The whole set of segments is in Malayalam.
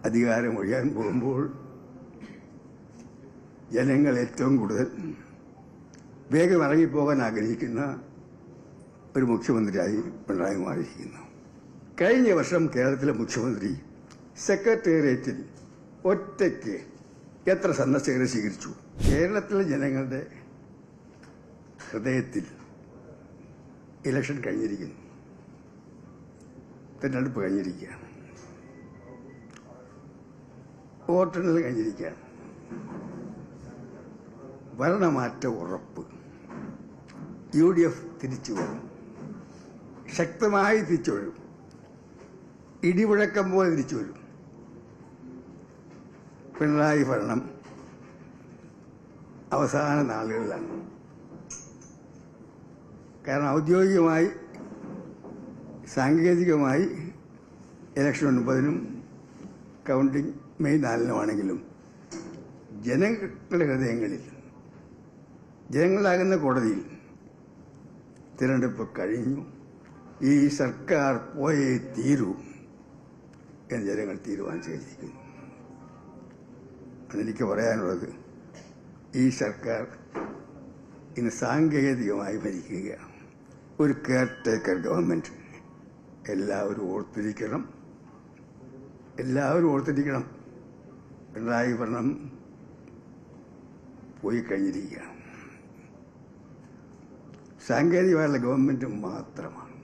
അധികാരം ഒഴിയാൻ പോകുമ്പോൾ ജനങ്ങൾ ഏറ്റവും കൂടുതൽ വേഗം ഇറങ്ങിപ്പോകാൻ ആഗ്രഹിക്കുന്ന ഒരു മുഖ്യമന്ത്രിയായി പിണറായി മാറിയിരിക്കുന്നു. കഴിഞ്ഞ വർഷം കേരളത്തിലെ മുഖ്യമന്ത്രി സെക്രട്ടേറിയറ്റിൽ ഒറ്റയ്ക്ക് എത്ര സന്ദർശകരെ സ്വീകരിച്ചു? കേരളത്തിലെ ജനങ്ങളുടെ ഹൃദയത്തിൽ ഇലക്ഷൻ കഴിഞ്ഞിരിക്കുന്നു, തെരഞ്ഞെടുപ്പ് കഴിഞ്ഞിരിക്കുകയാണ്, വോട്ടെണ്ണൽ കഴിഞ്ഞിരിക്കുകയാണ്. ഭരണമാറ്റം ഉറപ്പ്. UDF തിരിച്ചു വരും, ശക്തമായി തിരിച്ചു വരും, ഇടിമുഴക്കം പോലെ തിരിച്ചു വരും. പിണറായി ഭരണം അവസാന നാളുകളിലാണ്. കാരണം ഔദ്യോഗികമായി സാങ്കേതികമായി ഇലക്ഷൻ 9-നും കൗണ്ടിംഗ് മെയ് 4-നുമാണെങ്കിലും ജനങ്ങളുടെ ഹൃദയങ്ങളിൽ, ജനങ്ങളാകുന്ന കോടതിയിൽ തിരഞ്ഞെടുപ്പ് കഴിഞ്ഞു, ഈ സർക്കാർ പോയേ തീരൂ എന്ന് ജനങ്ങൾ തീരുമാനിച്ചു കഴിഞ്ഞിരിക്കുന്നു. അതെനിക്ക് പറയാനുള്ളത്, ഈ സർക്കാർ ഇന്ന് സാങ്കേതികമായി ഭരിക്കുകയാണ്. ഒരു കെയർ ടേക്കർ ഗവൺമെന്റ്. എല്ലാവരും ഓർത്തിരിക്കണം, എല്ലാവരും ഓർത്തിരിക്കണം. പിണറായി ഭരണം പോയി കഴിഞ്ഞിരിക്കുകയാണ്. സാങ്കേതികമായുള്ള ഗവൺമെന്റ് മാത്രമാണ്.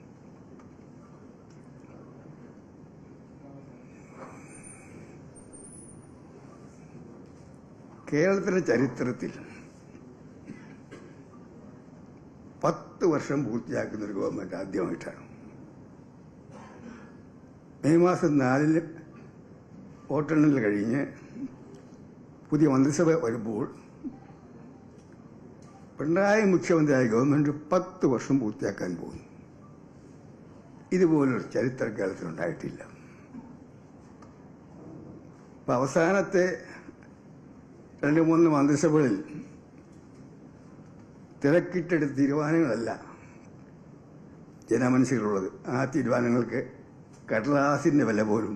കേരളത്തിലെ ചരിത്രത്തിൽ 10 വർഷം പൂർത്തിയാക്കുന്ന ഒരു ഗവൺമെന്റ് ആദ്യമായിട്ടാണ്. മെയ് മാസം 4-ന് വോട്ടെണ്ണൽ കഴിഞ്ഞ് പുതിയ മന്ത്രിസഭ വരുമ്പോൾ പിണറായി മുഖ്യമന്ത്രിയായ ഗവൺമെന്റ് 10 വർഷം പൂർത്തിയാക്കാൻ പോകുന്നു. ഇതുപോലൊരു ചരിത്ര കേരളത്തിലുണ്ടായിട്ടില്ല. അപ്പൊ അവസാനത്തെ 2-3 മന്ത്രിസഭകളിൽ തിരക്കിട്ടെടുത്ത തീരുമാനങ്ങളല്ല ജനമനസ്സിലുള്ളത്. ആ തീരുമാനങ്ങൾക്ക് കടലാസിന്റെ വില പോലും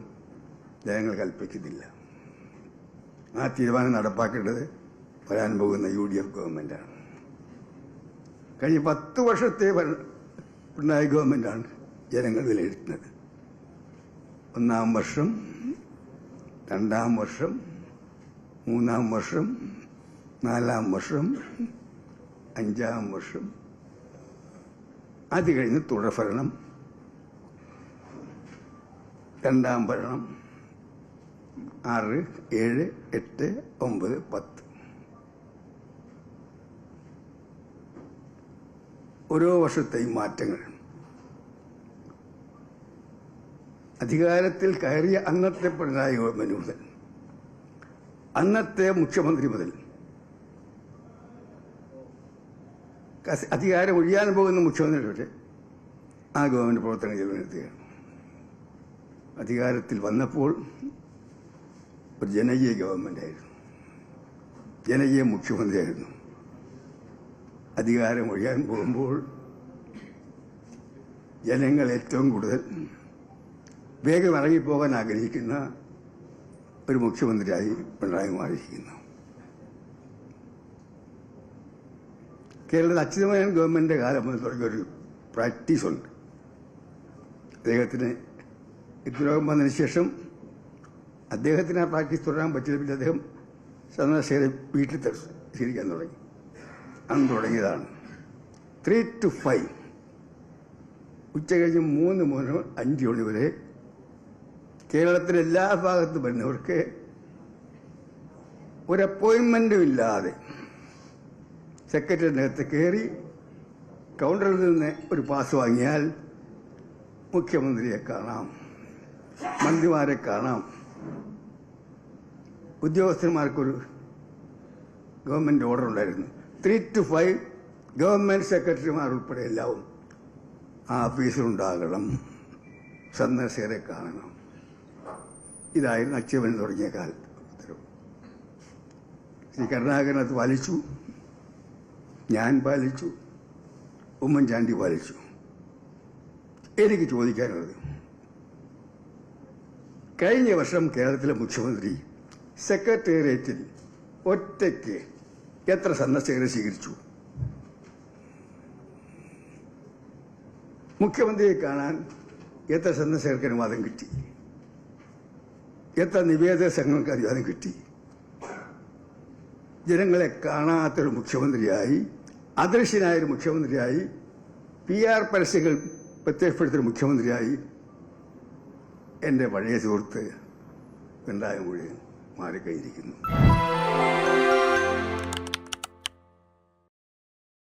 ജനങ്ങൾ കൽപ്പിക്കുന്നില്ല. ആ തീരുമാനം നടപ്പാക്കേണ്ടത് വരാൻ പോകുന്ന UDF ഗവൺമെന്റാണ്. കഴിഞ്ഞ 10 വർഷത്തെ പിണറായി ഗവൺമെന്റാണ് ജനങ്ങൾ വിലയിരുത്തുന്നത്. 1-ാം വർഷം, 2-ാം വർഷം, 3-ാം വർഷം, 4-ാം വർഷം, 5-ാം വർഷം, അത് കഴിഞ്ഞ് തുടർഭരണം, 2-ാം ഭരണം, 6, 7, 8, 9, 10. ഓരോ വർഷത്തെയും മാറ്റങ്ങൾ. അധികാരത്തിൽ കയറിയ അന്നത്തെ പിണറായി ഗവൺമെന്റ് മുതൽ, അന്നത്തെ മുഖ്യമന്ത്രി മുതൽ, അധികാരം ഒഴിയാൻ പോകുന്ന മുഖ്യമന്ത്രി വരെ ആ ഗവൺമെന്റ് പ്രവർത്തനം ചെയ്തു നിർത്തുകയാണ്. അധികാരത്തിൽ വന്നപ്പോൾ ഒരു ജനകീയ ഗവൺമെന്റായിരുന്നു, ജനകീയ മുഖ്യമന്ത്രിയായിരുന്നു. അധികാരം ഒഴിയാൻ പോകുമ്പോൾ ജനങ്ങൾ ഏറ്റവും കൂടുതൽ വേഗം ഇറങ്ങിപ്പോകാൻ ആഗ്രഹിക്കുന്ന ഒരു മുഖ്യമന്ത്രിയായി പിണറായി മാറിയിരിക്കുന്നു. കേരളത്തിൽ അച്യുതമേനോൻ ഗവൺമെന്റിന്റെ കാലം മുതൽ തുടങ്ങിയൊരു പ്രാക്ടീസ് ഉണ്ട്. അദ്ദേഹത്തിന് രോഗം വന്നതിന് ശേഷം അദ്ദേഹത്തിന് ആ പ്രാക്ടീസ് തുടരാൻ പറ്റില്ല. പിന്നെ അദ്ദേഹം സന്ദർശകരെ വീട്ടിൽ സ്വീകരിക്കാൻ തുടങ്ങി. അന്ന് തുടങ്ങിയതാണ്. 3 to 5, ഉച്ച കഴിഞ്ഞ് 3 മുതൽ 5 മണി വരെ കേരളത്തിലെ എല്ലാ ഭാഗത്തും വരുന്നവർക്ക് ഒരു അപ്പോയിന്റ്മെന്റും ഇല്ലാതെ സെക്രട്ടറിയറ്റിനകത്ത് കയറി കൗണ്ടറിൽ നിന്ന് ഒരു പാസ് വാങ്ങിയാൽ മുഖ്യമന്ത്രിയെ കാണാം, മന്ത്രിമാരെ കാണാം, ഉദ്യോഗസ്ഥന്മാർക്കൊരു ഗവൺമെന്റ് ഓർഡർ ഉണ്ടായിരുന്നു. 3 to 5 ഗവൺമെന്റ് സെക്രട്ടറിമാർ ഉൾപ്പെടെ എല്ലാവും ആ ഓഫീസിലുണ്ടാകണം, സന്ദർശകരെ കാണണം. ഇതായിരുന്നു അച്യുതമേനോൻ തുടങ്ങിയ കാലത്ത് ഉത്തരവ്. ശ്രീ കരുണാകരൻ അത് പാലിച്ചു, ഞാൻ പാലിച്ചു, ഉമ്മൻചാണ്ടി പാലിച്ചു. എനിക്ക് ചോദിക്കാനുള്ളത്, കഴിഞ്ഞ വർഷം കേരളത്തിലെ മുഖ്യമന്ത്രി സെക്രട്ടേറിയറ്റിൽ ഒറ്റയ്ക്ക് എത്ര സന്ദർശകരെ സ്വീകരിച്ചു? മുഖ്യമന്ത്രിയെ കാണാൻ എത്ര സന്ദർശകർക്ക് അനുവാദം കിട്ടി? എത്ര നിവേദക സംഘങ്ങൾക്ക് അനുവാദം കിട്ടി? ജനങ്ങളെ കാണാത്തൊരു മുഖ്യമന്ത്രിയായി, അദൃശ്യനായൊരു മുഖ്യമന്ത്രിയായി, PR പരസ്യങ്ങൾ പ്രത്യക്ഷപ്പെടുത്തിയൊരു മുഖ്യമന്ത്രിയായി എൻ്റെ പഴയ സുഹൃത്ത് പിണറായി വിജയൻ മാറിക്കഴിഞ്ഞിരിക്കുന്നു.